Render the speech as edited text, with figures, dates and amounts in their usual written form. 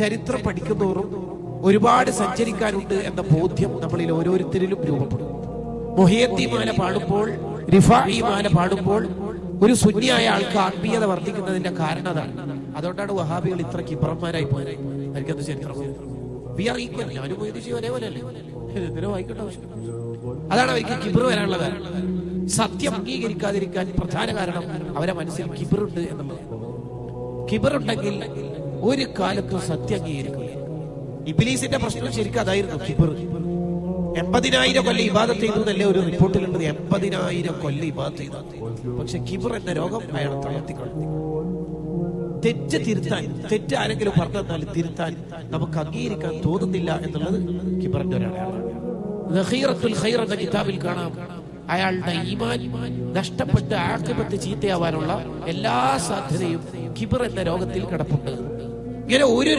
ചരിത്രം പഠിക്കുന്നവരും ഒരുപാട് സഞ്ചരിക്കാനുണ്ട് എന്ന ബോധ്യം നമ്മളിൽ ഓരോരുത്തരിലും രൂപപ്പെടും. മുഹിയദ്ദീൻ മാല പാടുമ്പോൾ, റിഫാഈ മാല പാടുമ്പോൾ ഒരു സുന്നിയായ ആൾക്ക് ആത്മീയത വർദ്ധിക്കുന്നതിന്റെ കാരണം അതാണ്. അതുകൊണ്ടാണ് വഹാബികൾ ഇത്ര കിബ്രന്മാരായി പോയത്. എനിക്കത് ചരിത്രം ഞാനും ഒരേപോലെയല്ലേ, എന്തിനോ വായിക്കേണ്ട ആവശ്യം. അതാണ് അവർക്ക് കിബ്ർ വരാനുള്ള കാരണം. സത്യം അംഗീകരിക്കാതിരിക്കാൻ പ്രധാന കാരണം അവരെ മനസ്സിൽ കിബ്റുണ്ട് എന്നുള്ളത്. കിബ്റുണ്ടെങ്കിൽ ഒരു കാലത്തും സത്യം അംഗീകരിക്കില്ല. ഇബ്ലീസിന്റെ പ്രശ്നം ശരിക്കും അതായിരുന്നു, കിബ്ർ. 80,000 കൊല്ലം ഇബാദത്ത് ചെയ്തു എന്നല്ലേ ഒരു റിപ്പോർട്ടിലുള്ളത്. 80,000 കൊല്ലം ഇബാദത്ത് ചെയ്തു. പക്ഷെ കിബ്ർ എന്ന രോഗം അയാളെ തളർത്തിക്കൊള്ളു. തെറ്റ് തിരുത്താൻ, തെറ്റ് ആരെങ്കിലും പറഞ്ഞു തന്നാലും തിരുത്താൻ നമുക്ക് അംഗീകരിക്കാൻ തോന്നുന്നില്ല എന്നുള്ളത് കിബ്റിന്റെ ഒരാളാണ്. ദഖീറത്തുൽ ഖൈർ എന്ന കിതാബിൽ കാണാം, അയാളുടെ ഈമാൻ നഷ്ടപ്പെട്ട് ആഖിബത്ത് ചീത്തയാവാനുള്ള എല്ലാ സാധ്യതയും കിബ്ർ എന്ന രോഗത്തിൽ കിടപ്പുണ്ട്. ഇങ്ങനെ ഒരു